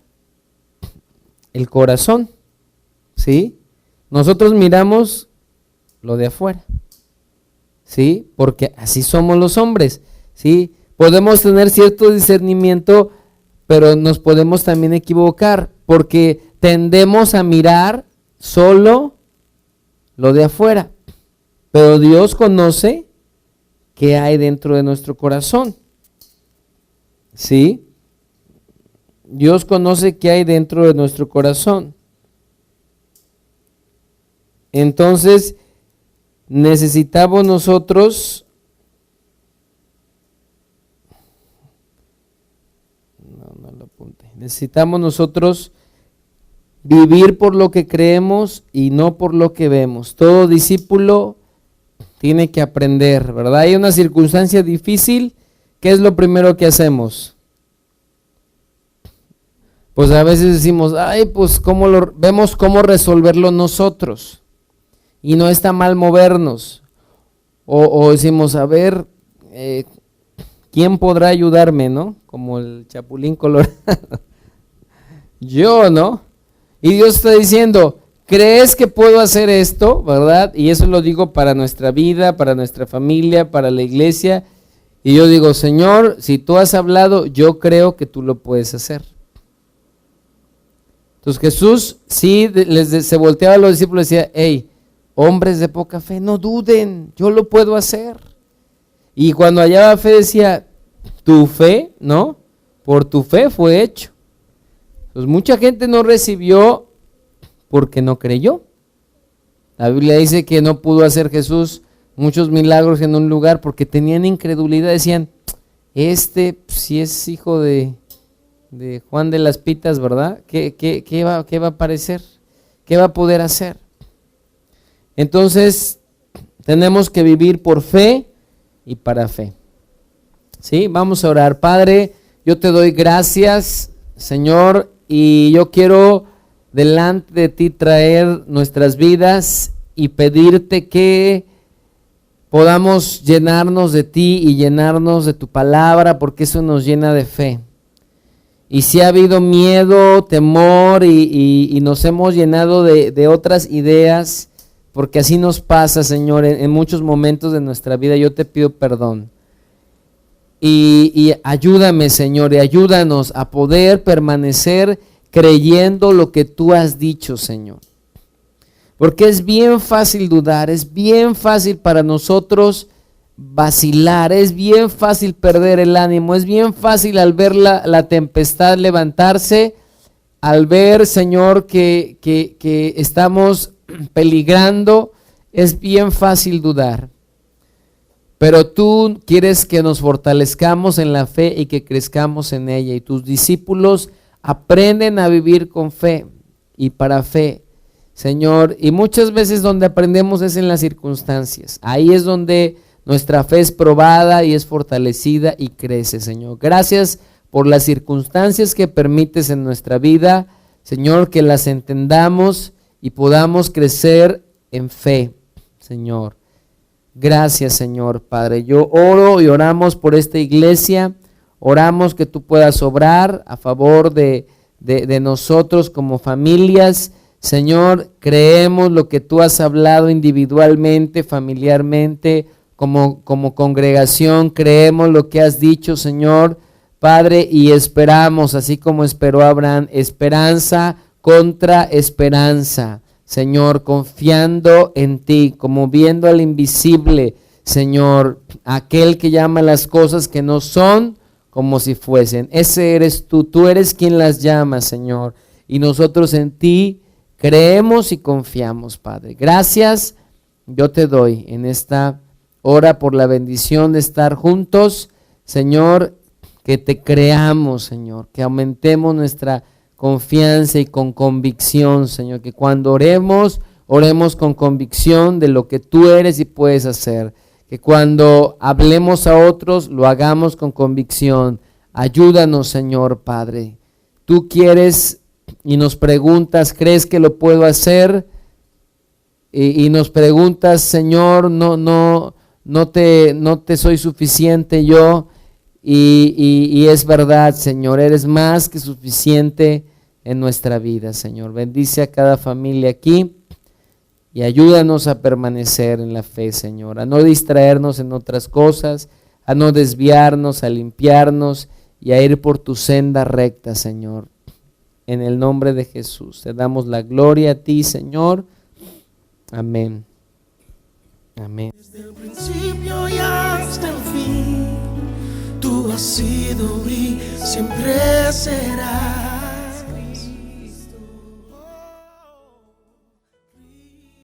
el corazón, ¿sí? Nosotros miramos lo de afuera, ¿sí? Porque así somos los hombres, ¿sí? Podemos tener cierto discernimiento, pero nos podemos también equivocar, porque tendemos a mirar solo lo de afuera, pero Dios conoce qué hay dentro de nuestro corazón, ¿sí? Dios conoce qué hay dentro de nuestro corazón. Entonces, necesitamos nosotros, necesitamos nosotros vivir por lo que creemos y no por lo que vemos. Todo discípulo tiene que aprender, ¿verdad? Hay una circunstancia difícil, ¿qué es lo primero que hacemos? Pues a veces decimos, ay, pues vemos cómo resolverlo nosotros. Y no está mal movernos. O decimos, a ver, ¿quién podrá ayudarme, no? Como el Chapulín Colorado. Yo, ¿no? Y Dios está diciendo, ¿crees que puedo hacer esto? ¿Verdad? Y eso lo digo para nuestra vida, para nuestra familia, para la iglesia. Y yo digo, Señor, si tú has hablado, yo creo que tú lo puedes hacer. Entonces Jesús sí se volteaba a los discípulos y decía, hey, hombres de poca fe, no duden, yo lo puedo hacer. Y cuando hallaba fe decía, tu fe, ¿no? Por tu fe fue hecho. Pues mucha gente no recibió porque no creyó. La Biblia dice que no pudo hacer Jesús muchos milagros en un lugar porque tenían incredulidad, decían, si es hijo de Juan de las Pitas, ¿verdad? ¿Qué va a parecer? ¿Qué va a poder hacer? Entonces, tenemos que vivir por fe y para fe. ¿Sí? Vamos a orar. Padre, yo te doy gracias, Señor, y yo quiero delante de ti traer nuestras vidas y pedirte que podamos llenarnos de ti y llenarnos de tu palabra, porque eso nos llena de fe. Y si ha habido miedo, temor y nos hemos llenado de otras ideas, porque así nos pasa, Señor, en muchos momentos de nuestra vida, yo te pido perdón. y ayúdame, Señor, y ayúdanos a poder permanecer creyendo lo que tú has dicho, Señor. Porque es bien fácil dudar, es bien fácil para nosotros vacilar, es bien fácil perder el ánimo, es bien fácil al ver la tempestad levantarse, al ver, Señor, que estamos peligrando, es bien fácil dudar. Pero tú quieres que nos fortalezcamos en la fe y que crezcamos en ella. Y tus discípulos aprenden a vivir con fe y para fe, Señor. Y muchas veces donde aprendemos es en las circunstancias. Ahí es donde nuestra fe es probada y es fortalecida y crece, Señor. Gracias por las circunstancias que permites en nuestra vida, Señor, que las entendamos y podamos crecer en fe, Señor. Gracias, Señor, Padre. Yo oro y oramos por esta iglesia. Oramos que tú puedas obrar a favor de nosotros como familias. Señor, creemos lo que tú has hablado individualmente, familiarmente, como congregación. Creemos lo que has dicho, Señor, Padre, y esperamos, así como esperó Abraham, esperanza contra esperanza. Señor, confiando en ti, como viendo al invisible, Señor, aquel que llama las cosas que no son como si fuesen. Ese eres tú eres quien las llama, Señor, y nosotros en ti creemos y confiamos, Padre. Gracias, yo te doy en esta hora por la bendición de estar juntos, Señor, que te creamos, Señor, que aumentemos nuestra confianza y con convicción, Señor, que cuando oremos con convicción de lo que tú eres y puedes hacer, que cuando hablemos a otros lo hagamos con convicción. Ayúdanos, Señor Padre. Tú quieres y nos preguntas, ¿crees que lo puedo hacer? Y nos preguntas, Señor, no te soy suficiente yo. Y es verdad, Señor, eres más que suficiente en nuestra vida, Señor. Bendice a cada familia aquí y ayúdanos a permanecer en la fe, Señor, a no distraernos en otras cosas, a no desviarnos, a limpiarnos y a ir por tu senda recta, Señor. En el nombre de Jesús, te damos la gloria a ti, Señor. Amén. Amén. Desde el principio y hasta el fin, tú has sido y siempre serás.